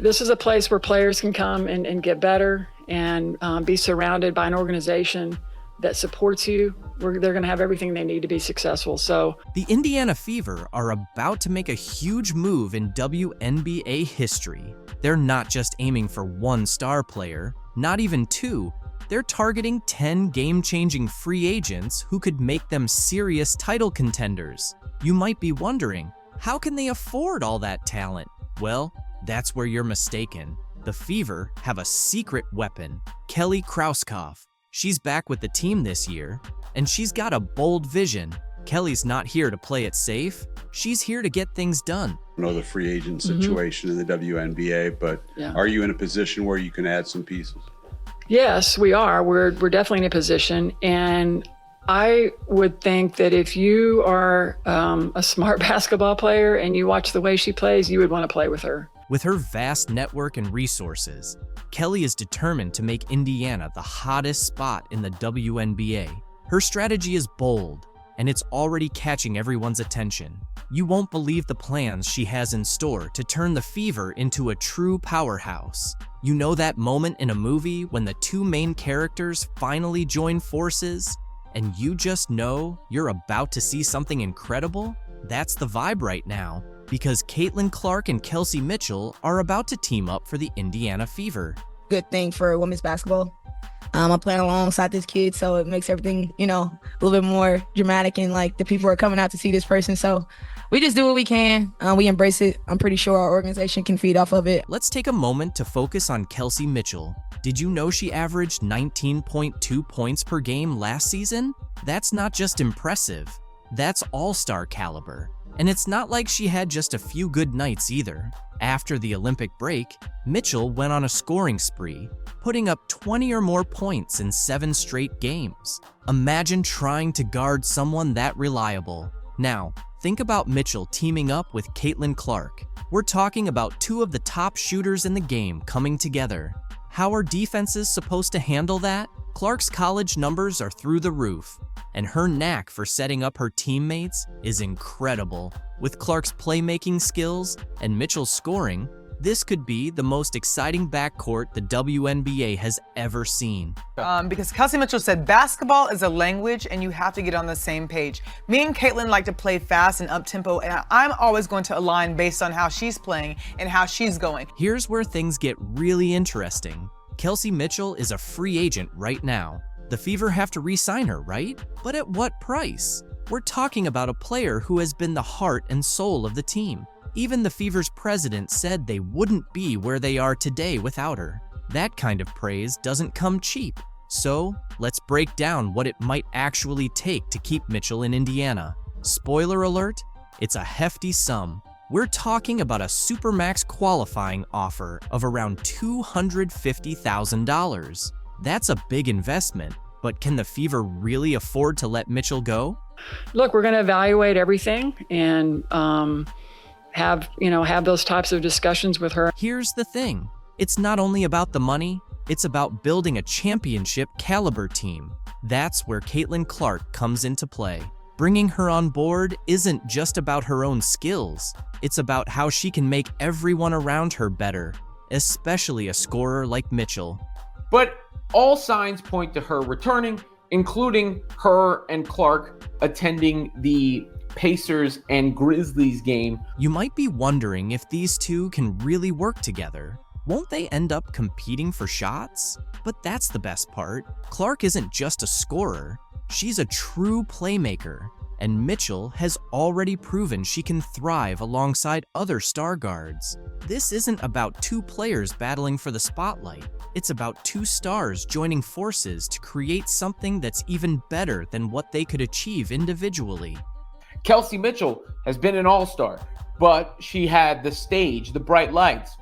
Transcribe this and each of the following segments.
This is a place where players can come and get better and be surrounded by an organization that supports you. They're going to have everything they need to be successful. So the Indiana Fever are about to make a huge move in WNBA history. They're not just aiming for one star player, not even two. They're targeting 10 game-changing free agents who could make them serious title contenders. You might be wondering, how can they afford all that talent? Well, that's where you're mistaken. The Fever have a secret weapon, Kelly Krauskopf. She's back with the team this year, and she's got a bold vision. Kelly's not here to play it safe. She's here to get things done. I know the free agent situation in the WNBA, but are you in a position where you can add some pieces? Yes, we are. We're definitely in a position, and I would think that if you are a smart basketball player and you watch the way she plays, you would want to play with her. With her vast network and resources, Kelly is determined to make Indiana the hottest spot in the WNBA. Her strategy is bold, and it's already catching everyone's attention. You won't believe the plans she has in store to turn the Fever into a true powerhouse. You know that moment in a movie when the two main characters finally join forces, and you just know you're about to see something incredible? That's the vibe right now, because Caitlin Clark and Kelsey Mitchell are about to team up for the Indiana Fever. Good thing for women's basketball. I'm playing alongside this kid, so it makes everything, a little bit more dramatic, and like the people are coming out to see this person. So we just do what we can. We embrace it. I'm pretty sure our organization can feed off of it. Let's take a moment to focus on Kelsey Mitchell. Did you know she averaged 19.2 points per game last season? That's not just impressive. That's all-star caliber. And it's not like she had just a few good nights either. After the Olympic break, Mitchell went on a scoring spree, putting up 20 or more points in 7 straight games. Imagine trying to guard someone that reliable. Now, think about Mitchell teaming up with Caitlin Clark. We're talking about two of the top shooters in the game coming together. How are defenses supposed to handle that? Clark's college numbers are through the roof, and her knack for setting up her teammates is incredible. With Clark's playmaking skills and Mitchell's scoring, this could be the most exciting backcourt the WNBA has ever seen. Because Kelsey Mitchell said basketball is a language and you have to get on the same page. Me and Caitlin like to play fast and up-tempo, and I'm always going to align based on how she's playing and how she's going. Here's where things get really interesting. Kelsey Mitchell is a free agent right now. The Fever have to re-sign her, right? But at what price? We're talking about a player who has been the heart and soul of the team. Even the Fever's president said they wouldn't be where they are today without her. That kind of praise doesn't come cheap. So, let's break down what it might actually take to keep Mitchell in Indiana. Spoiler alert, it's a hefty sum. We're talking about a Supermax qualifying offer of around $250,000. That's a big investment, but can the Fever really afford to let Mitchell go? Look, we're going to evaluate everything and have those types of discussions with her. Here's the thing. It's not only about the money, it's about building a championship caliber team. That's where Caitlin Clark comes into play. Bringing her on board isn't just about her own skills. It's about how she can make everyone around her better, especially a scorer like Mitchell. But all signs point to her returning, including her and Clark attending the Pacers and Grizzlies game. You might be wondering if these two can really work together. Won't they end up competing for shots? But that's the best part. Clark isn't just a scorer. She's a true playmaker, and Mitchell has already proven she can thrive alongside other star guards. This isn't about two players battling for the spotlight. It's about two stars joining forces to create something that's even better than what they could achieve individually. Kelsey Mitchell has been an all-star, but she had the stage, the bright lights,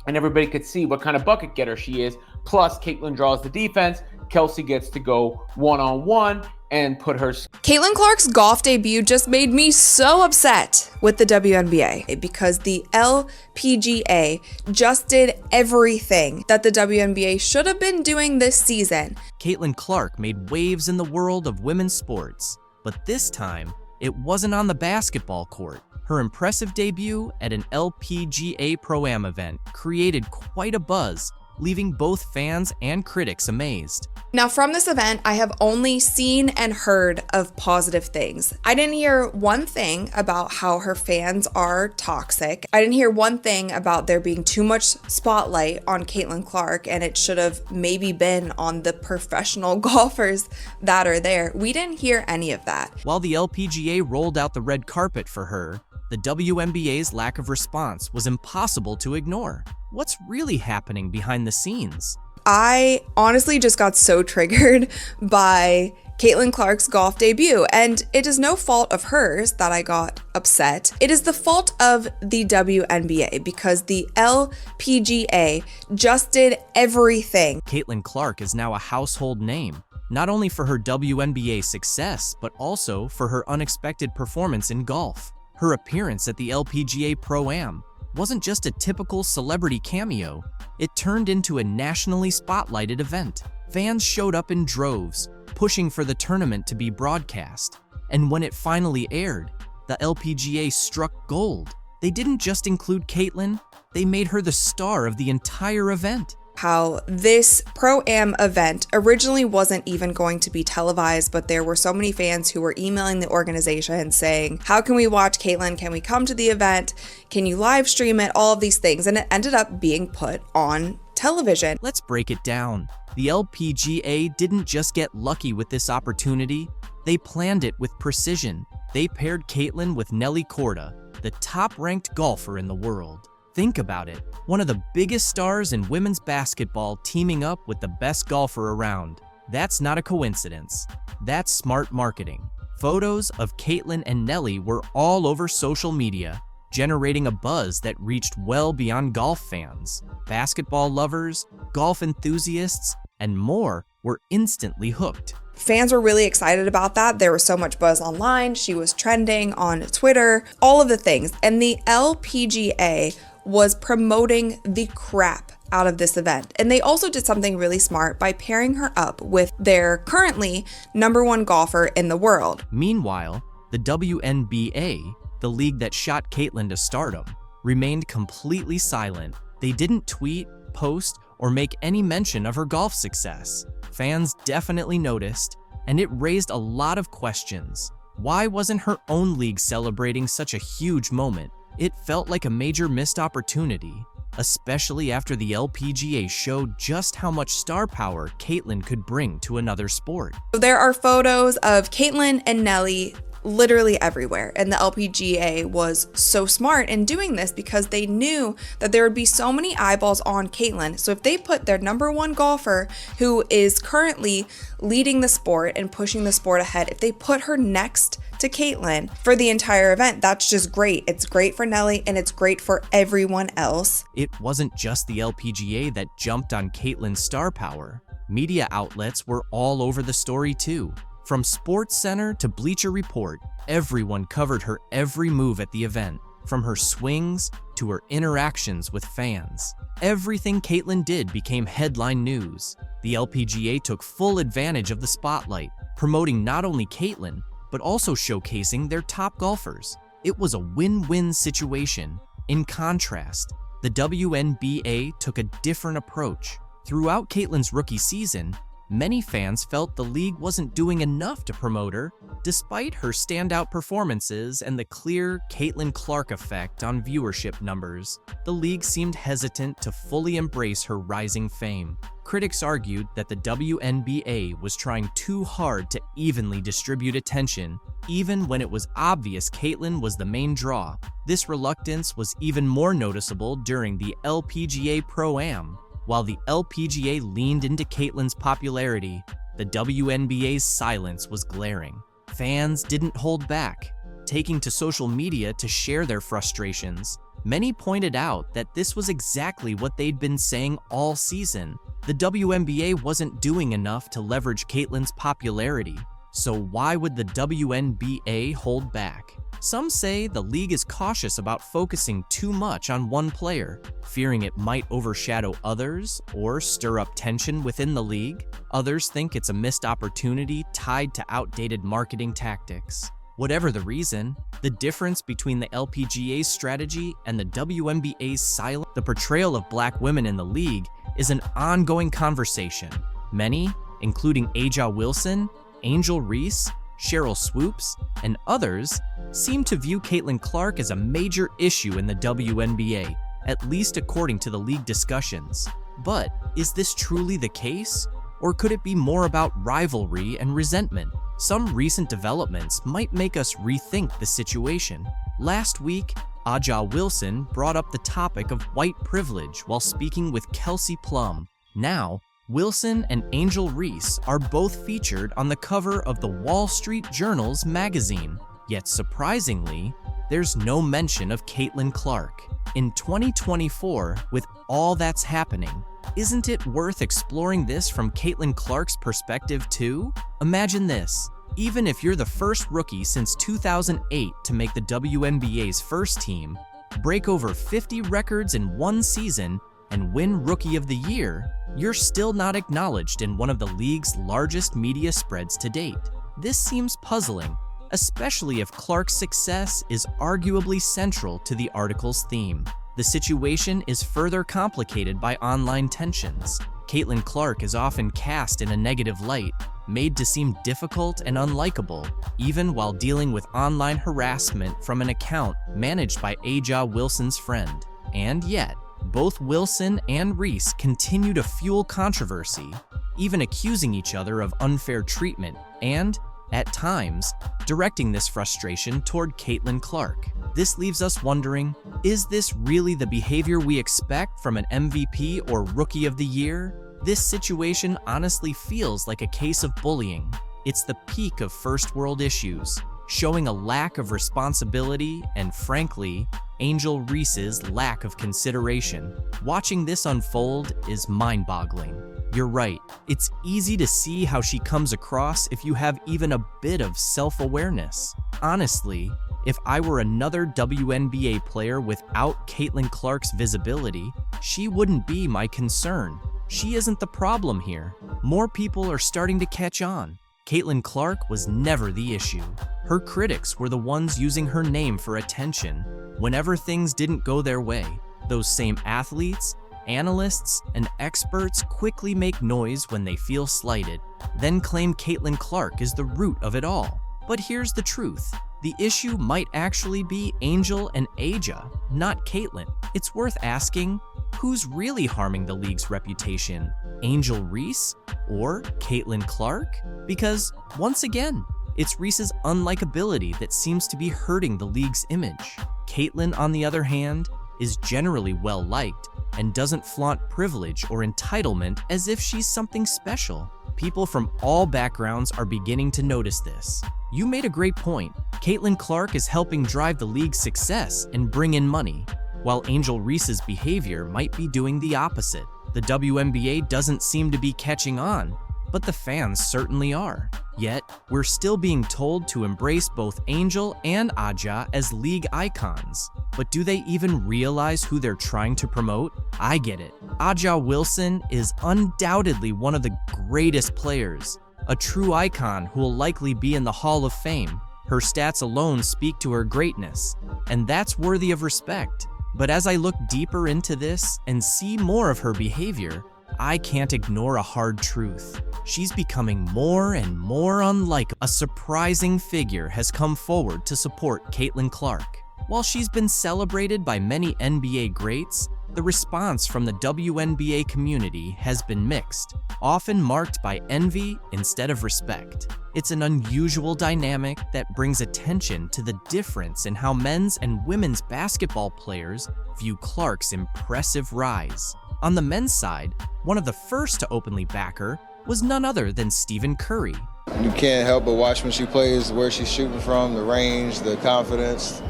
and everybody could see what kind of bucket getter she is. Plus, Caitlin draws the defense. Kelsey gets to go one-on-one and put her... Caitlin Clark's golf debut just made me so upset with the WNBA because the LPGA just did everything that the WNBA should have been doing this season. Caitlin Clark made waves in the world of women's sports, but this time, it wasn't on the basketball court. Her impressive debut at an LPGA Pro-Am event created quite a buzz, leaving both fans and critics amazed. Now, from this event, I have only seen and heard of positive things. I didn't hear one thing about how her fans are toxic. I didn't hear one thing about there being too much spotlight on Caitlin Clark and it should have maybe been on the professional golfers that are there. We didn't hear any of that. While the LPGA rolled out the red carpet for her, the WNBA's lack of response was impossible to ignore. What's really happening behind the scenes? I honestly just got so triggered by Caitlin Clark's golf debut, and it is no fault of hers that I got upset. It is the fault of the WNBA because the LPGA just did everything. Caitlin Clark is now a household name, not only for her WNBA success, but also for her unexpected performance in golf. Her appearance at the LPGA Pro-Am wasn't just a typical celebrity cameo, it turned into a nationally spotlighted event. Fans showed up in droves, pushing for the tournament to be broadcast. And when it finally aired, the LPGA struck gold. They didn't just include Caitlin, they made her the star of the entire event. How this Pro-Am event originally wasn't even going to be televised, but there were so many fans who were emailing the organization saying, how can we watch Caitlin? Can we come to the event? Can you live stream it? All of these things. And it ended up being put on television. Let's break it down. The LPGA didn't just get lucky with this opportunity, they planned it with precision. They paired Caitlin with Nelly Korda, the top-ranked golfer in the world. Think about it, one of the biggest stars in women's basketball teaming up with the best golfer around. That's not a coincidence. That's smart marketing. Photos of Caitlin and Nelly were all over social media, generating a buzz that reached well beyond golf fans. Basketball lovers, golf enthusiasts, and more were instantly hooked. Fans were really excited about that. There was so much buzz online. She was trending on Twitter, all of the things. And the LPGA was promoting the crap out of this event. And they also did something really smart by pairing her up with their currently #1 golfer in the world. Meanwhile, the WNBA, the league that shot Caitlin to stardom, remained completely silent. They didn't tweet, post, or make any mention of her golf success. Fans definitely noticed, and it raised a lot of questions. Why wasn't her own league celebrating such a huge moment? It felt like a major missed opportunity, especially after the LPGA showed just how much star power Caitlin could bring to another sport. So there are photos of Caitlin and Nelly literally everywhere, and the LPGA was so smart in doing this because they knew that there would be so many eyeballs on Caitlin. So if they put their #1 golfer, who is currently leading the sport and pushing the sport ahead, if they put her next to Caitlin for the entire event, that's just great. It's great for Nelly and it's great for everyone else. It wasn't just the LPGA that jumped on Caitlin's star power. Media outlets were all over the story too. From SportsCenter to Bleacher Report, everyone covered her every move at the event, from her swings to her interactions with fans. Everything Caitlin did became headline news. The LPGA took full advantage of the spotlight, promoting not only Caitlin, but also showcasing their top golfers. It was a win-win situation. In contrast, the WNBA took a different approach. Throughout Caitlin's rookie season, many fans felt the league wasn't doing enough to promote her, despite her standout performances and the clear Caitlin Clark effect on viewership numbers. The league seemed hesitant to fully embrace her rising fame. Critics argued that the WNBA was trying too hard to evenly distribute attention, even when it was obvious Caitlin was the main draw. This reluctance was even more noticeable during the LPGA Pro-Am. While the LPGA leaned into Caitlin's popularity, the WNBA's silence was glaring. Fans didn't hold back, taking to social media to share their frustrations. Many pointed out that this was exactly what they'd been saying all season. The WNBA wasn't doing enough to leverage Caitlin's popularity, so why would the WNBA hold back? Some say the league is cautious about focusing too much on one player, fearing it might overshadow others or stir up tension within the league. Others think it's a missed opportunity tied to outdated marketing tactics. Whatever the reason, the difference between the LPGA's strategy and the WNBA's silence, the portrayal of black women in the league, is an ongoing conversation. Many, including Aja Wilson, Angel Reese, Cheryl Swoops, and others, seem to view Caitlin Clark as a major issue in the WNBA, at least according to the league discussions. But is this truly the case? Or could it be more about rivalry and resentment? Some recent developments might make us rethink the situation. Last week, Aja Wilson brought up the topic of white privilege while speaking with Kelsey Plum. Now, Wilson and Angel Reese are both featured on the cover of the Wall Street Journal's magazine. Yet surprisingly, there's no mention of Caitlin Clark. In 2024, with all that's happening, isn't it worth exploring this from Caitlin Clark's perspective too? Imagine this. Even if you're the first rookie since 2008 to make the WNBA's first team, break over 50 records in one season, and win Rookie of the Year, you're still not acknowledged in one of the league's largest media spreads to date. This seems puzzling, especially if Clark's success is arguably central to the article's theme. The situation is further complicated by online tensions. Caitlin Clark is often cast in a negative light, made to seem difficult and unlikable, even while dealing with online harassment from an account managed by Aja Wilson's friend. And yet, both Wilson and Reese continue to fuel controversy, even accusing each other of unfair treatment and, at times, directing this frustration toward Caitlin Clark. This leaves us wondering, is this really the behavior we expect from an MVP or Rookie of the Year? This situation honestly feels like a case of bullying. It's the peak of first world issues, showing a lack of responsibility and, frankly, Angel Reese's lack of consideration. Watching this unfold is mind-boggling. You're right, it's easy to see how she comes across if you have even a bit of self-awareness. Honestly, if I were another WNBA player without Caitlin Clark's visibility, she wouldn't be my concern. She isn't the problem here. More people are starting to catch on. Caitlin Clark was never the issue. Her critics were the ones using her name for attention whenever things didn't go their way. Those same athletes, analysts, and experts quickly make noise when they feel slighted, then claim Caitlin Clark is the root of it all. But here's the truth. The issue might actually be Angel and Aja, not Caitlin. It's worth asking, who's really harming the league's reputation? Angel Reese or Caitlin Clark? Because, once again, it's Reese's unlikability that seems to be hurting the league's image. Caitlin, on the other hand, is generally well-liked and doesn't flaunt privilege or entitlement as if she's something special. People from all backgrounds are beginning to notice this. You made a great point. Caitlin Clark is helping drive the league's success and bring in money, while Angel Reese's behavior might be doing the opposite. The WNBA doesn't seem to be catching on, but the fans certainly are. Yet, we're still being told to embrace both Angel and Aja as league icons. But do they even realize who they're trying to promote? I get it. Aja Wilson is undoubtedly one of the greatest players, a true icon who will likely be in the Hall of Fame. Her stats alone speak to her greatness, and that's worthy of respect. But as I look deeper into this and see more of her behavior, I can't ignore a hard truth. She's becoming more and more unlike. A surprising figure has come forward to support Caitlin Clark. While she's been celebrated by many NBA greats, the response from the WNBA community has been mixed, often marked by envy instead of respect. It's an unusual dynamic that brings attention to the difference in how men's and women's basketball players view Clark's impressive rise. On the men's side, one of the first to openly back her was none other than Stephen Curry. You can't help but watch when she plays, where she's shooting from, the range, the confidence,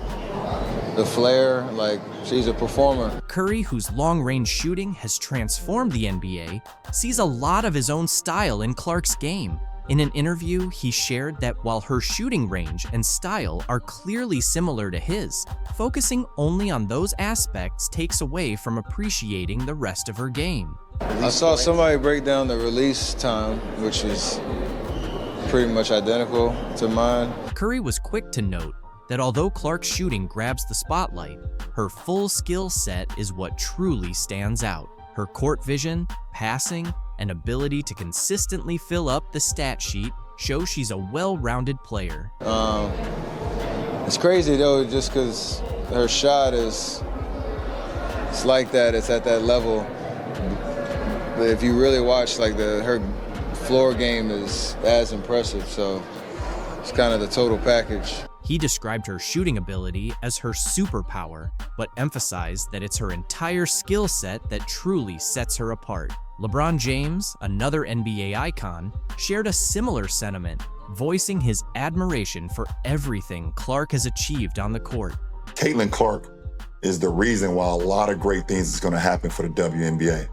the flair, like she's a performer. Curry, whose long-range shooting has transformed the NBA, sees a lot of his own style in Clark's game. In an interview, he shared that while her shooting range and style are clearly similar to his, focusing only on those aspects takes away from appreciating the rest of her game. I saw somebody break down the release time, which is pretty much identical to mine. Curry was quick to note that although Clark's shooting grabs the spotlight, her full skill set is what truly stands out. Her court vision, passing, and ability to consistently fill up the stat sheet show she's a well-rounded player. It's crazy though, just because her shot it's like that, it's at that level. But if you really watch, like her floor game is as impressive, so it's kind of the total package. He described her shooting ability as her superpower, but emphasized that it's her entire skill set that truly sets her apart. LeBron James, another NBA icon, shared a similar sentiment, voicing his admiration for everything Clark has achieved on the court. Caitlin Clark is the reason why a lot of great things is going to happen for the WNBA.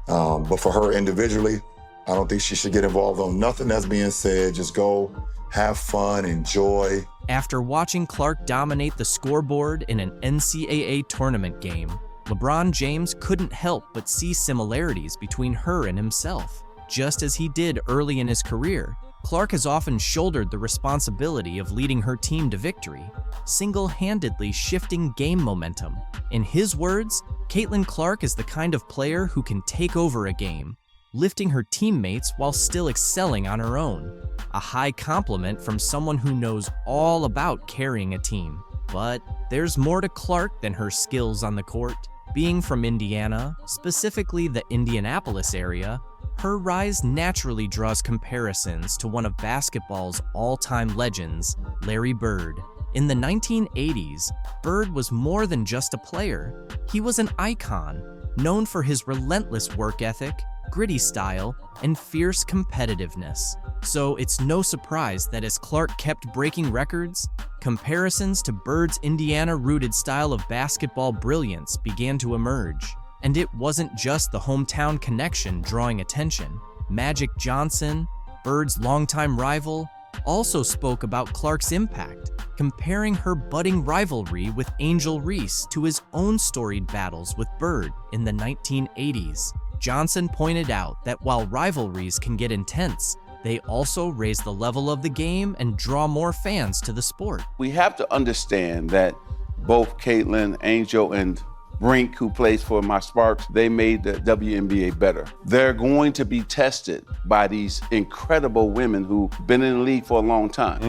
But for her individually, I don't think she should get involved on nothing that's being said. Just go, have fun, enjoy. After watching Clark dominate the scoreboard in an NCAA tournament game, LeBron James couldn't help but see similarities between her and himself. Just as he did early in his career, Clark has often shouldered the responsibility of leading her team to victory, single-handedly shifting game momentum. In his words, Caitlin Clark is the kind of player who can take over a game, lifting her teammates while still excelling on her own. A high compliment from someone who knows all about carrying a team. But there's more to Clark than her skills on the court. Being from Indiana, specifically the Indianapolis area, her rise naturally draws comparisons to one of basketball's all-time legends, Larry Bird. In the 1980s, Bird was more than just a player. He was an icon, known for his relentless work ethic, gritty style, and fierce competitiveness. So it's no surprise that as Clark kept breaking records, comparisons to Bird's Indiana-rooted style of basketball brilliance began to emerge. And it wasn't just the hometown connection drawing attention. Magic Johnson, Bird's longtime rival, also spoke about Clark's impact, comparing her budding rivalry with Angel Reese to his own storied battles with Bird in the 1980s. Johnson pointed out that while rivalries can get intense, they also raise the level of the game and draw more fans to the sport. We have to understand that both Caitlin, Angel, and Brink, who plays for my Sparks, they made the WNBA better. They're going to be tested by these incredible women who've been in the league for a long time.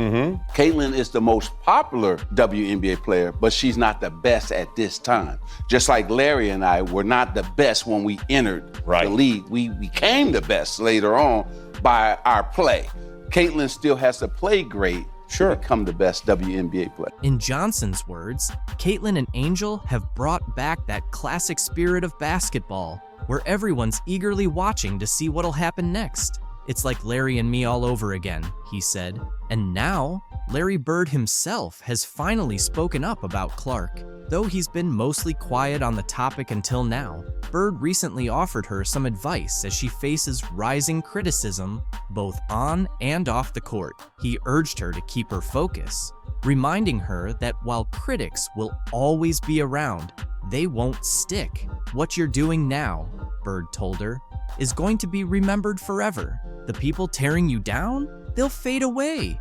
Caitlin is the most popular WNBA player, but she's not the best at this time. Just like Larry and I were not the best when we entered the league. We became the best later on by our play. Caitlin still has to play great to become the best WNBA player. In Johnson's words, Caitlin and Angel have brought back that classic spirit of basketball, where everyone's eagerly watching to see what'll happen next. It's like Larry and me all over again, he said. And now, Larry Bird himself has finally spoken up about Clark. Though he's been mostly quiet on the topic until now, Bird recently offered her some advice as she faces rising criticism both on and off the court. He urged her to keep her focus, reminding her that while critics will always be around, they won't stick. What you're doing now, Bird told her, is going to be remembered forever. The people tearing you down, they'll fade away.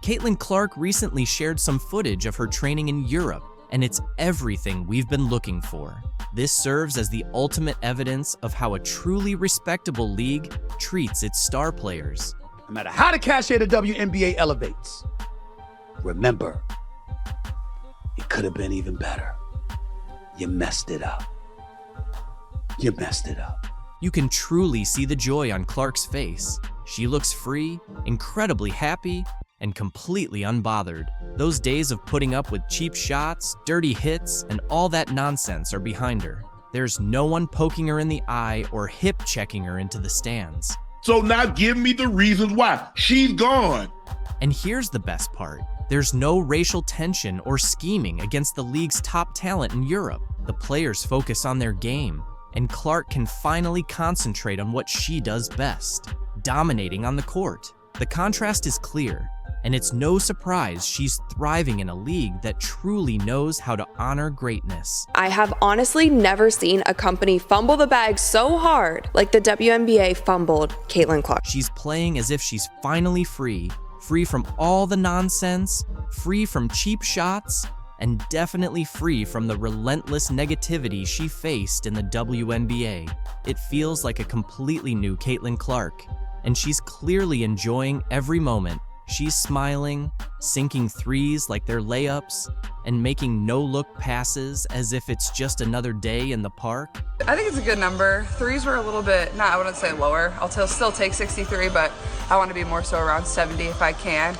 Caitlin Clark recently shared some footage of her training in Europe, and it's everything we've been looking for. This serves as the ultimate evidence of how a truly respectable league treats its star players. No matter how the cachet of the WNBA elevates, remember, it could have been even better. You messed it up. You messed it up. You can truly see the joy on Clark's face. She looks free, incredibly happy, and completely unbothered. Those days of putting up with cheap shots, dirty hits, and all that nonsense are behind her. There's no one poking her in the eye or hip-checking her into the stands. So now give me the reasons why. She's gone. And here's the best part. There's no racial tension or scheming against the league's top talent in Europe. The players focus on their game, and Clark can finally concentrate on what she does best, dominating on the court. The contrast is clear. And it's no surprise she's thriving in a league that truly knows how to honor greatness. I have honestly never seen a company fumble the bag so hard like the WNBA fumbled Caitlin Clark. She's playing as if she's finally free from all the nonsense, free from cheap shots, and definitely free from the relentless negativity she faced in the WNBA. It feels like a completely new Caitlin Clark, and she's clearly enjoying every moment. She's smiling, sinking threes like they're layups, and making no-look passes as if it's just another day in the park. I think it's a good number. Threes were a little bit, I wouldn't say lower. I'll still take 63, but I want to be more so around 70 if I can.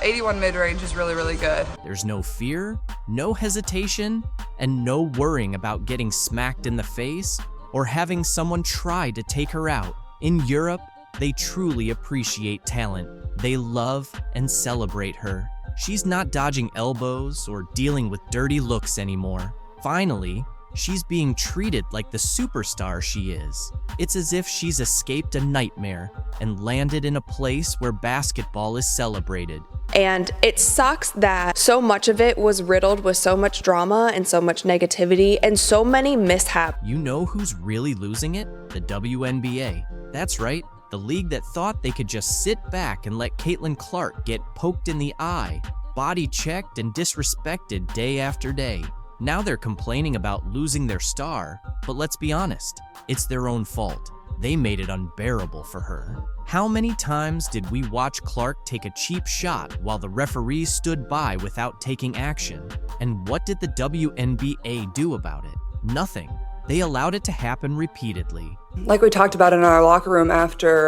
81 mid-range is really, really good. There's no fear, no hesitation, and no worrying about getting smacked in the face or having someone try to take her out. In Europe, they truly appreciate talent. They love and celebrate her. She's not dodging elbows or dealing with dirty looks anymore. Finally, she's being treated like the superstar she is. It's as if she's escaped a nightmare and landed in a place where basketball is celebrated. And it sucks that so much of it was riddled with so much drama and so much negativity and so many mishaps. You know who's really losing it? The WNBA. That's right. The league that thought they could just sit back and let Caitlin Clark get poked in the eye, body checked and disrespected day after day. Now they're complaining about losing their star, but let's be honest, it's their own fault. They made it unbearable for her. How many times did we watch Clark take a cheap shot while the referees stood by without taking action? And what did the WNBA do about it? Nothing. They allowed it to happen repeatedly. Like we talked about in our locker room after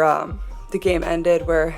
the game ended, where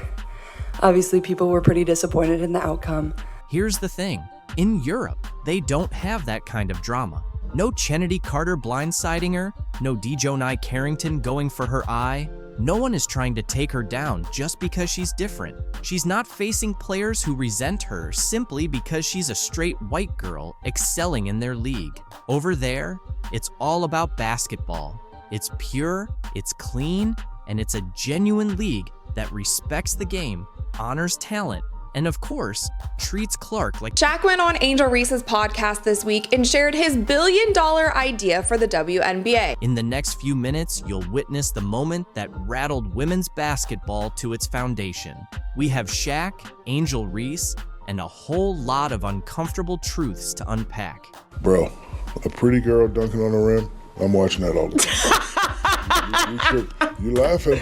obviously people were pretty disappointed in the outcome. Here's the thing. In Europe, they don't have that kind of drama. No Chennedy Carter blindsiding her, no Dejonai Carrington going for her eye. No one is trying to take her down just because she's different. She's not facing players who resent her simply because she's a straight white girl excelling in their league. Over there, it's all about basketball. It's pure, it's clean, and it's a genuine league that respects the game, honors talent, and of course, treats Clark like... Shaq went on Angel Reese's podcast this week and shared his billion-dollar idea for the WNBA. In the next few minutes, you'll witness the moment that rattled women's basketball to its foundation. We have Shaq, Angel Reese, and a whole lot of uncomfortable truths to unpack. Bro, a pretty girl dunking on the rim, I'm watching that all the time. You laughing.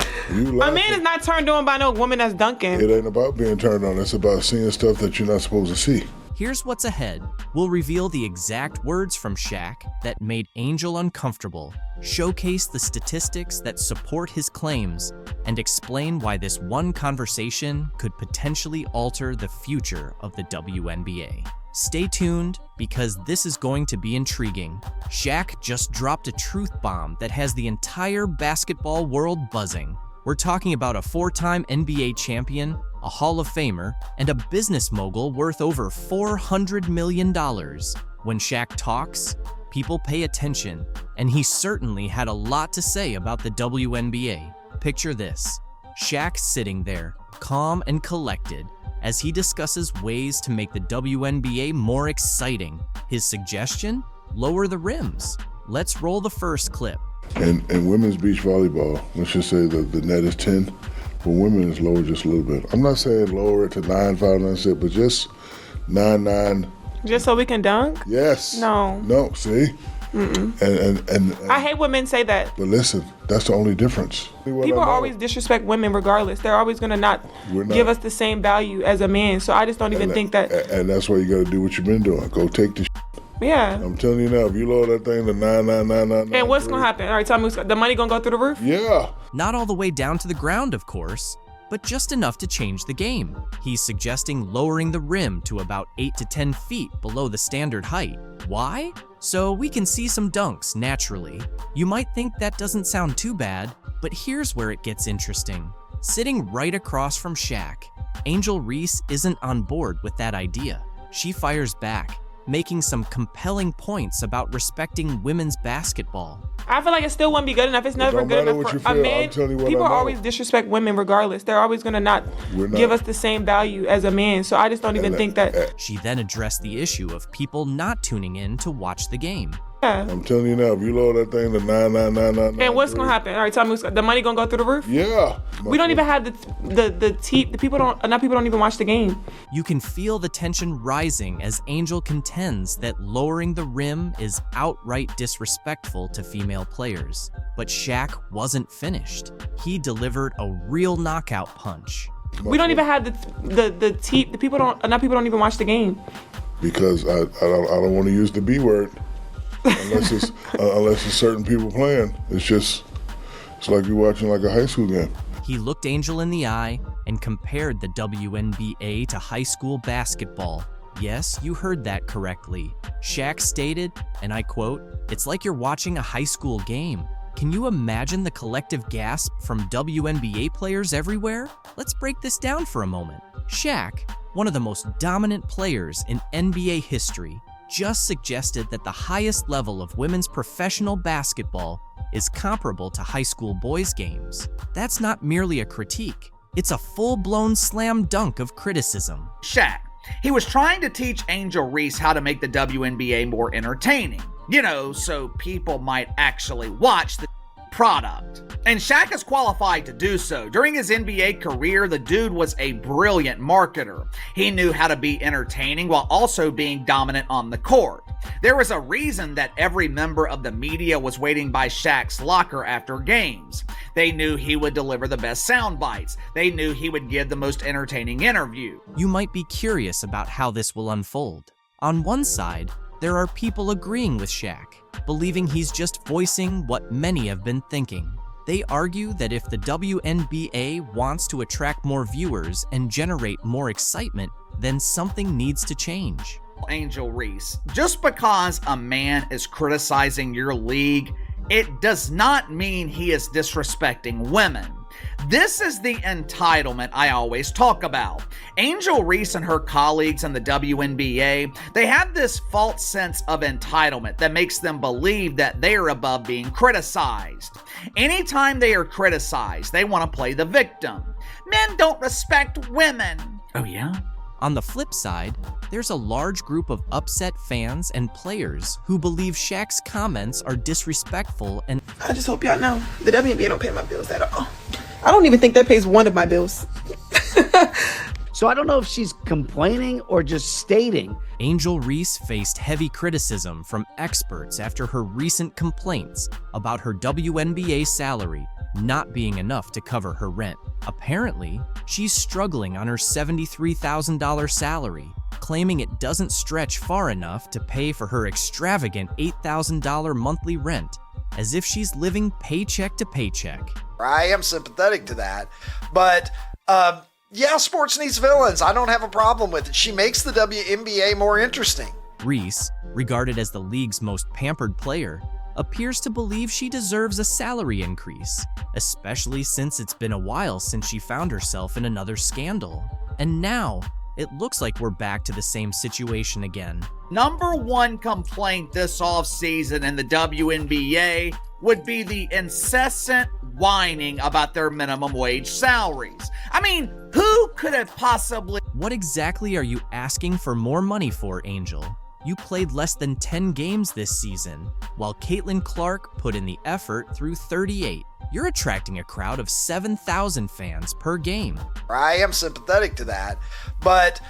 My man is not turned on by no woman that's dunking. It ain't about being turned on. It's about seeing stuff that you're not supposed to see. Here's what's ahead. We'll reveal the exact words from Shaq that made Angel uncomfortable, showcase the statistics that support his claims, and explain why this one conversation could potentially alter the future of the WNBA. Stay tuned, because this is going to be intriguing. Shaq just dropped a truth bomb that has the entire basketball world buzzing. We're talking about a 4-time NBA champion, a Hall of Famer, and a business mogul worth over $400 million. When Shaq talks, people pay attention, and he certainly had a lot to say about the WNBA. Picture this: Shaq sitting there, calm and collected, as he discusses ways to make the WNBA more exciting. His suggestion? Lower the rims. Let's roll the first clip. In women's beach volleyball, let's just say the net is 10. For women, it's lower just a little bit. I'm not saying lower it to 9.5, 9.6, but just 9.9. Just so we can dunk? Yes. No, see? And I hate when men say that. But listen, that's the only difference. People always disrespect women regardless. They're always going to not give us the same value as a man. So I just don't even think that. And that's why you got to do what you've been doing. Go take the Yeah. I'm telling you now, if you lower that thing to 9.999. And what's going to happen? All right, tell me, the money going to go through the roof? Yeah. Not all the way down to the ground, of course, but just enough to change the game. He's suggesting lowering the rim to about 8 to 10 feet below the standard height. Why? So we can see some dunks naturally. You might think that doesn't sound too bad, but here's where it gets interesting. Sitting right across from Shaq, Angel Reese isn't on board with that idea. She fires back. making some compelling points about respecting women's basketball. I feel like it still wouldn't be good enough. It's never good enough for a man. People always disrespect women regardless. They're always going to not give us the same value as a man. So I just don't even think that. She then addressed the issue of people not tuning in to watch the game. Yeah. I'm telling you now, if you load that thing to 99999. And what's gonna happen? All right, tell me, the money gonna go through the roof? Yeah. We don't even have the people don't even watch the game. You can feel the tension rising as Angel contends that lowering the rim is outright disrespectful to female players. But Shaq wasn't finished. He delivered a real knockout punch. We don't even have the people don't even watch the game. Because I don't want to use the B word. Unless it's certain people playing. It's like you're watching like a high school game. He looked Angel in the eye and compared the WNBA to high school basketball. Yes, you heard that correctly. Shaq stated, and I quote, "It's like you're watching a high school game." Can you imagine the collective gasp from WNBA players everywhere? Let's break this down for a moment. Shaq, one of the most dominant players in NBA history, just suggested that the highest level of women's professional basketball is comparable to high school boys' games. That's not merely a critique. It's a full-blown slam dunk of criticism. Shaq, he was trying to teach Angel Reese how to make the WNBA more entertaining. So people might actually watch the product. And Shaq is qualified to do so. During his NBA career, the dude was a brilliant marketer. He knew how to be entertaining while also being dominant on the court. There was a reason that every member of the media was waiting by Shaq's locker after games. They knew he would deliver the best sound bites. They knew he would give the most entertaining interview. You might be curious about how this will unfold. On one side, there are people agreeing with Shaq, believing he's just voicing what many have been thinking. They argue that if the WNBA wants to attract more viewers and generate more excitement, then something needs to change. Angel Reese, just because a man is criticizing your league, it does not mean he is disrespecting women. This is the entitlement I always talk about. Angel Reese and her colleagues in the WNBA, they have this false sense of entitlement that makes them believe that they are above being criticized. Anytime they are criticized, they want to play the victim. Men don't respect women. Oh yeah? On the flip side, there's a large group of upset fans and players who believe Shaq's comments are disrespectful and I just hope y'all know the WNBA don't pay my bills at all. I don't even think that pays one of my bills. So I don't know if she's complaining or just stating. Angel Reese faced heavy criticism from experts after her recent complaints about her WNBA salary not being enough to cover her rent. Apparently, she's struggling on her $73,000 salary, claiming it doesn't stretch far enough to pay for her extravagant $8,000 monthly rent, as if she's living paycheck to paycheck. I am sympathetic to that, but yeah, sports needs villains. I don't have a problem with it. She makes the WNBA more interesting. Reese, regarded as the league's most pampered player, appears to believe she deserves a salary increase, especially since it's been a while since she found herself in another scandal. And now, it looks like we're back to the same situation again. Number one complaint this offseason in the WNBA would be the incessant whining about their minimum wage salaries. I mean, who could have possibly... What exactly are you asking for more money for, Angel? You played less than 10 games this season, while Caitlin Clark put in the effort through 38. You're attracting a crowd of 7,000 fans per game. I am sympathetic to that, but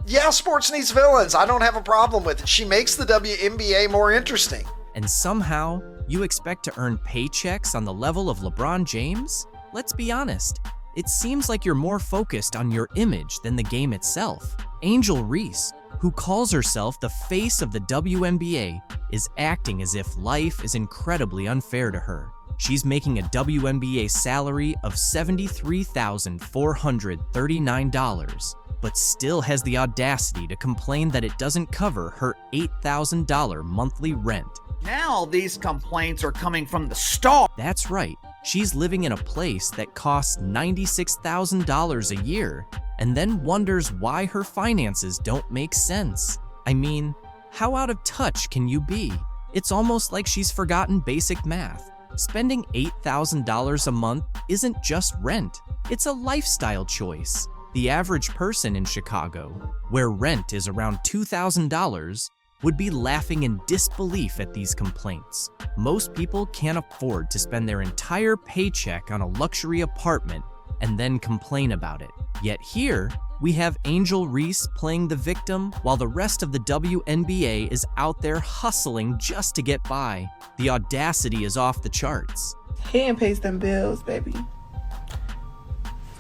yeah, sports needs villains. I don't have a problem with it. She makes the WNBA more interesting. And somehow, you expect to earn paychecks on the level of LeBron James? Let's be honest, it seems like you're more focused on your image than the game itself. Angel Reese, who calls herself the face of the WNBA, is acting as if life is incredibly unfair to her. She's making a WNBA salary of $73,439, but still has the audacity to complain that it doesn't cover her $8,000 monthly rent. Now these complaints are coming from the star. That's right. She's living in a place that costs $96,000 a year and then wonders why her finances don't make sense. I mean, How out of touch can you be? It's almost like she's forgotten basic math. Spending $8,000 a month isn't just rent, it's a lifestyle choice. The average person in Chicago, where rent is around $2,000, would be laughing in disbelief at these complaints. Most people can't afford to spend their entire paycheck on a luxury apartment and then complain about it. Yet here, we have Angel Reese playing the victim while the rest of the WNBA is out there hustling just to get by. The audacity is off the charts. Hand pays them bills, baby.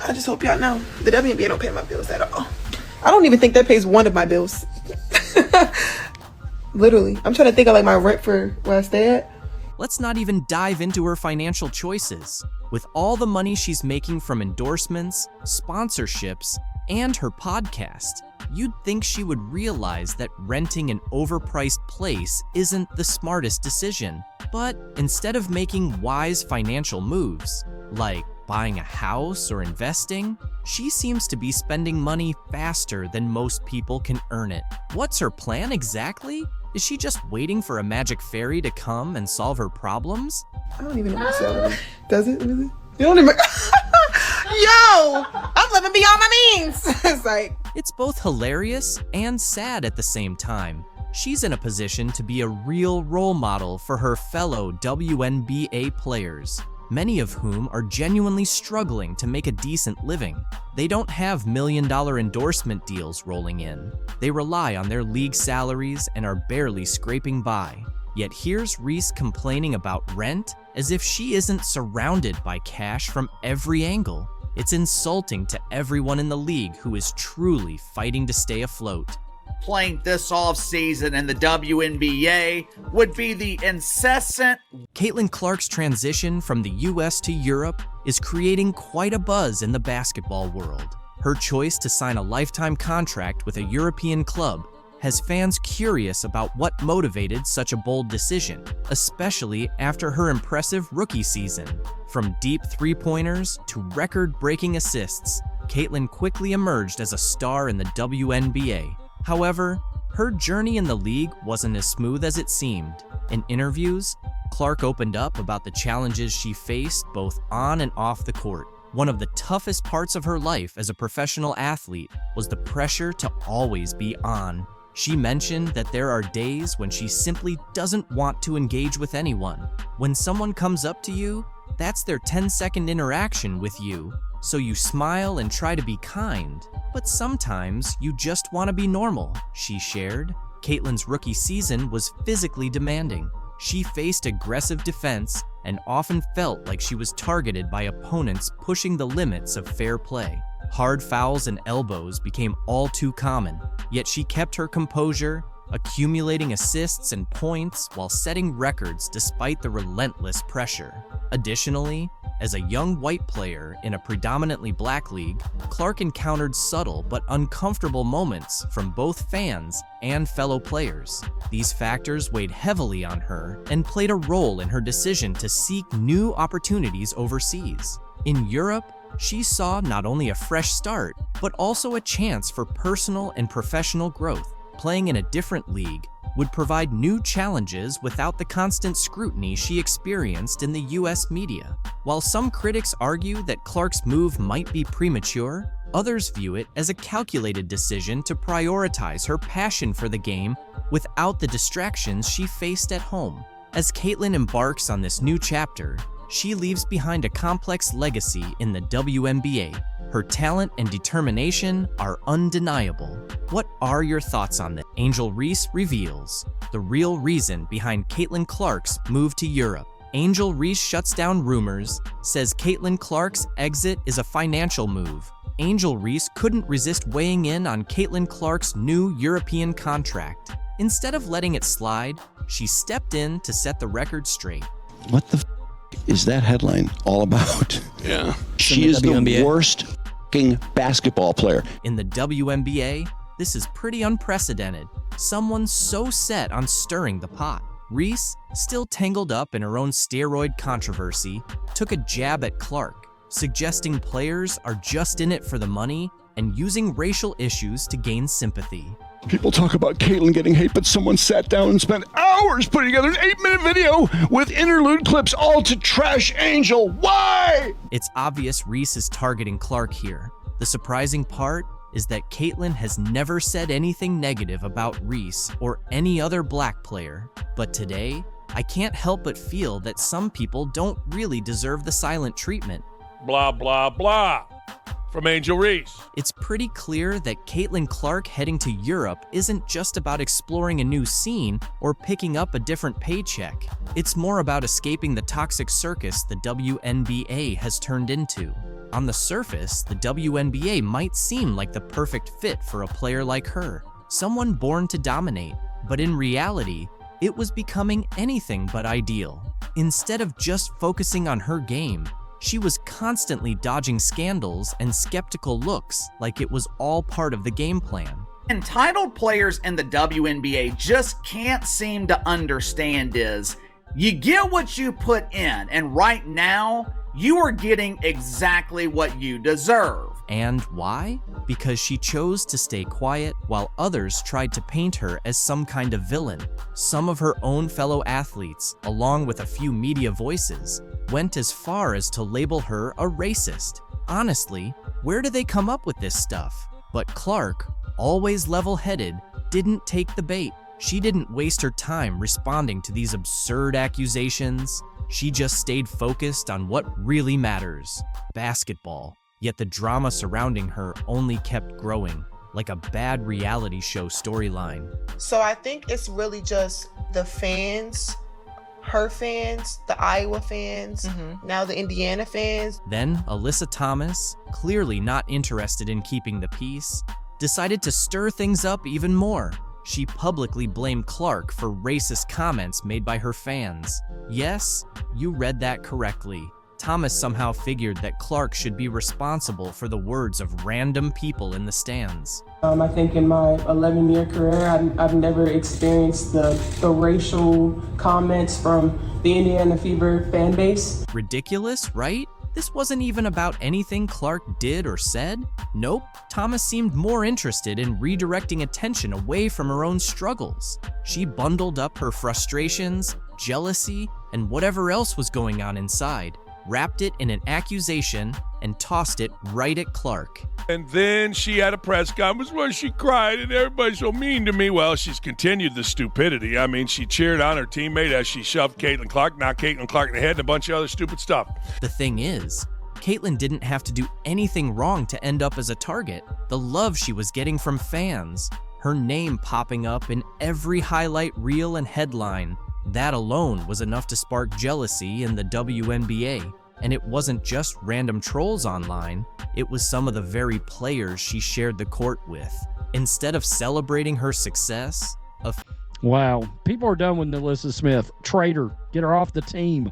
I just hope y'all know the WNBA don't pay my bills at all. I don't even think that pays one of my bills. Literally. I'm trying to think of like my rent for where I stay at. Let's not even dive into her financial choices. With all the money she's making from endorsements, sponsorships, and her podcast, you'd think she would realize that renting an overpriced place isn't the smartest decision. But instead of making wise financial moves, like buying a house or investing, she seems to be spending money faster than most people can earn it. What's her plan exactly? Is she just waiting for a magic fairy to come and solve her problems? I don't even know what salary. Does it really? You don't even. Yo! I'm living beyond my means! It's like. It's both hilarious and sad at the same time. She's in a position to be a real role model for her fellow WNBA players, many of whom are genuinely struggling to make a decent living. They don't have million-dollar endorsement deals rolling in. They rely on their league salaries and are barely scraping by. Yet here's Reese complaining about rent as if she isn't surrounded by cash from every angle. It's insulting to everyone in the league who is truly fighting to stay afloat. Playing this off season in the WNBA would be the incessant. Caitlin Clark's transition from the US to Europe is creating quite a buzz in the basketball world. Her choice to sign a lifetime contract with a European club has fans curious about what motivated such a bold decision, especially after her impressive rookie season. From deep three-pointers to record-breaking assists, Caitlin quickly emerged as a star in the WNBA. However, her journey in the league wasn't as smooth as it seemed. In interviews, Clark opened up about the challenges she faced both on and off the court. One of the toughest parts of her life as a professional athlete was the pressure to always be on. She mentioned that there are days when she simply doesn't want to engage with anyone. When someone comes up to you, that's their 10-second interaction with you. So you smile and try to be kind, but sometimes you just want to be normal, she shared. Caitlin's rookie season was physically demanding. She faced aggressive defense and often felt like she was targeted by opponents pushing the limits of fair play. Hard fouls and elbows became all too common, yet she kept her composure, accumulating assists and points while setting records despite the relentless pressure. Additionally, as a young white player in a predominantly black league, Clark encountered subtle but uncomfortable moments from both fans and fellow players. These factors weighed heavily on her and played a role in her decision to seek new opportunities overseas. In Europe, she saw not only a fresh start, but also a chance for personal and professional growth. Playing in a different league would provide new challenges without the constant scrutiny she experienced in the US media. While some critics argue that Clark's move might be premature, others view it as a calculated decision to prioritize her passion for the game without the distractions she faced at home. As Caitlin embarks on this new chapter, she leaves behind a complex legacy in the WNBA. Her talent and determination are undeniable. What are your thoughts on this? Angel Reese reveals the real reason behind Caitlin Clark's move to Europe. Angel Reese shuts down rumors, says Caitlin Clark's exit is a financial move. Angel Reese couldn't resist weighing in on Caitlin Clark's new European contract. Instead of letting it slide, she stepped in to set the record straight. What the is that headline all about? Yeah. She is the worst basketball player. In the WNBA, this is pretty unprecedented. Someone so set on stirring the pot. Reese, still tangled up in her own steroid controversy, took a jab at Clark, suggesting players are just in it for the money and using racial issues to gain sympathy. People talk about Caitlyn getting hate, but someone sat down and spent hours putting together an 8-minute video with interlude clips all to trash Angel. Why? It's obvious Reese is targeting Clark here. The surprising part is that Caitlyn has never said anything negative about Reese or any other black player. But today, I can't help but feel that some people don't really deserve the silent treatment. Blah, blah, blah. From Angel Reese. It's pretty clear that Caitlin Clark heading to Europe isn't just about exploring a new scene or picking up a different paycheck. It's more about escaping the toxic circus the WNBA has turned into. On the surface, the WNBA might seem like the perfect fit for a player like her, someone born to dominate, but in reality, it was becoming anything but ideal. Instead of just focusing on her game, she was constantly dodging scandals and skeptical looks like it was all part of the game plan. Entitled players in the WNBA just can't seem to understand is, you get what you put in, and right now, you are getting exactly what you deserve. And why? Because she chose to stay quiet while others tried to paint her as some kind of villain. Some of her own fellow athletes, along with a few media voices, went as far as to label her a racist. Honestly, where do they come up with this stuff? But Clark, always level-headed, didn't take the bait. She didn't waste her time responding to these absurd accusations. She just stayed focused on what really matters, basketball. Yet the drama surrounding her only kept growing, like a bad reality show storyline. So I think it's really just the fans, her fans, the Iowa fans, now the Indiana fans. Then Alyssa Thomas, clearly not interested in keeping the peace, decided to stir things up even more. She publicly blamed Clark for racist comments made by her fans. Yes, you read that correctly. Thomas somehow figured that Clark should be responsible for the words of random people in the stands. I think in my 11-year career, I've never experienced the racial comments from the Indiana Fever fan base. Ridiculous, right? This wasn't even about anything Clark did or said. Nope, Thomas seemed more interested in redirecting attention away from her own struggles. She bundled up her frustrations, jealousy, and whatever else was going on inside, wrapped it in an accusation, and tossed it right at Clark. And then she had a press conference where she cried and everybody's so mean to me. Well, she's continued the stupidity. I mean, she cheered on her teammate as she shoved Caitlin Clark, knocked Caitlin Clark in the head, and a bunch of other stupid stuff. The thing is, Caitlin didn't have to do anything wrong to end up as a target. The love she was getting from fans, her name popping up in every highlight reel and headline, that alone was enough to spark jealousy in the WNBA. And it wasn't just random trolls online, it was some of the very players she shared the court with. Instead of celebrating her success, wow, people are done with NaLyssa Smith. Traitor, get her off the team.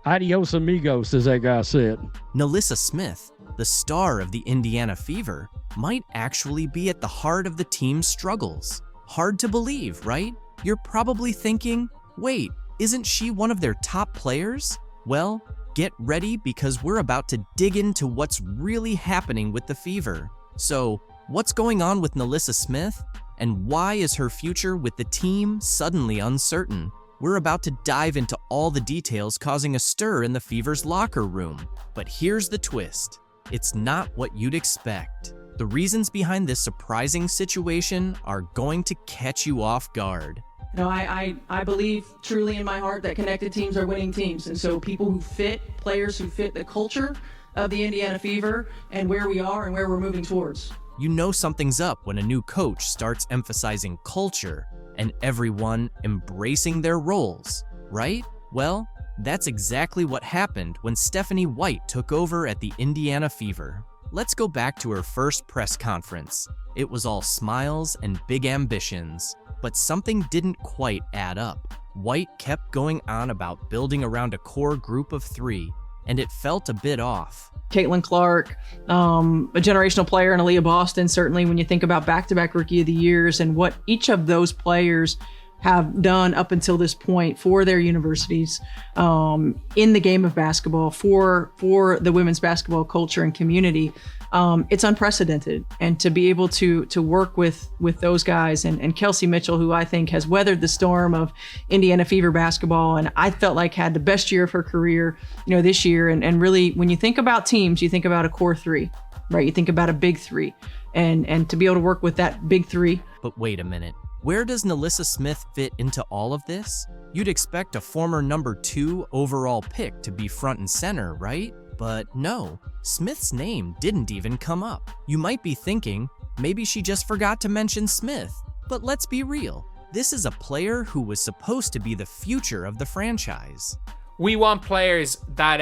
Adios amigos, as that guy said. NaLyssa Smith, the star of the Indiana Fever, might actually be at the heart of the team's struggles. Hard to believe, right? You're probably thinking, wait, isn't she one of their top players? Well, get ready because we're about to dig into what's really happening with the Fever. So, what's going on with NaLyssa Smith? And why is her future with the team suddenly uncertain? We're about to dive into all the details causing a stir in the Fever's locker room. But here's the twist. It's not what you'd expect. The reasons behind this surprising situation are going to catch you off guard. You know, I believe truly in my heart that connected teams are winning teams. And so people who fit, players who fit the culture of the Indiana Fever and where we are and where we're moving towards. You know something's up when a new coach starts emphasizing culture and everyone embracing their roles, right? Well, that's exactly what happened when Stephanie White took over at the Indiana Fever. Let's go back to her first press conference. It was all smiles and big ambitions. But something didn't quite add up. White kept going on about building around a core group of 3, and it felt a bit off. Caitlin Clark, a generational player, and Aaliyah Boston, certainly when you think about back-to-back Rookie of the Years and what each of those players have done up until this point for their universities, in the game of basketball, for the women's basketball culture and community. it's unprecedented. And to be able to work with those guys and Kelsey Mitchell, who I think has weathered the storm of Indiana Fever basketball, and I felt like had the best year of her career, this year. And really, when you think about teams, you think about a core three, right? You think about a big three, and to be able to work with that big three. But wait a minute. Where does NaLyssa Smith fit into all of this? You'd expect a former number 2 overall pick to be front and center, right? But no, Smith's name didn't even come up. You might be thinking, maybe she just forgot to mention Smith. But let's be real. This is a player who was supposed to be the future of the franchise. We want players that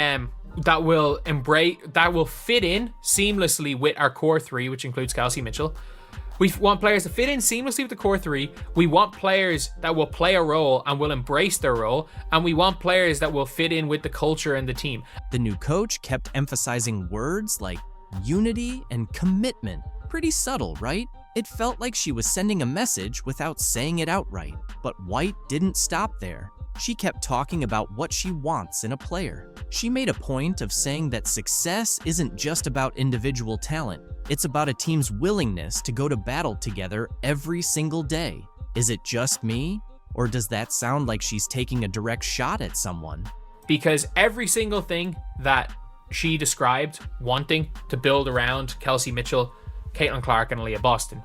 will fit in seamlessly with our core three, which includes Kelsey Mitchell. We want players to fit in seamlessly with the core three. We want players that will play a role and will embrace their role. And we want players that will fit in with the culture and the team. The new coach kept emphasizing words like unity and commitment. Pretty subtle, right? It felt like she was sending a message without saying it outright. But White didn't stop there. She kept talking about what she wants in a player. She made a point of saying that success isn't just about individual talent. It's about a team's willingness to go to battle together every single day. Is it just me? Or does that sound like she's taking a direct shot at someone? Because every single thing that she described wanting to build around Kelsey Mitchell, Caitlin Clark, and Aaliyah Boston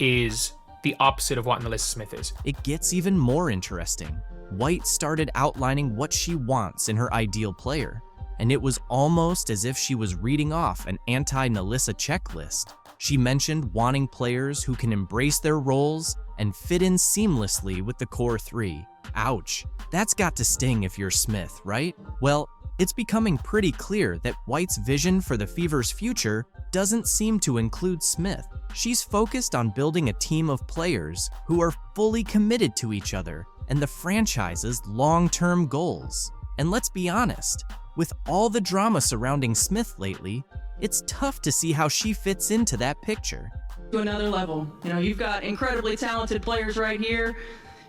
is the opposite of what NaLyssa Smith is. It gets even more interesting. White started outlining what she wants in her ideal player, and it was almost as if she was reading off an anti-NaLyssa checklist. She mentioned wanting players who can embrace their roles and fit in seamlessly with the core three. Ouch, that's got to sting if you're Smith, right? Well, it's becoming pretty clear that White's vision for the Fever's future doesn't seem to include Smith. She's focused on building a team of players who are fully committed to each other and the franchise's long-term goals. And let's be honest, with all the drama surrounding Smith lately, it's tough to see how she fits into that picture. To another level. You've got incredibly talented players right here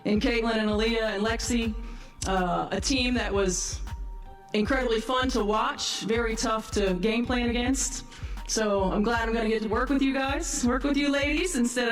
in Caitlin and Aaliyah and Lexi, a team that was incredibly fun to watch, very tough to game plan against. So I'm glad I'm going to get to work with you guys, work with you ladies, instead of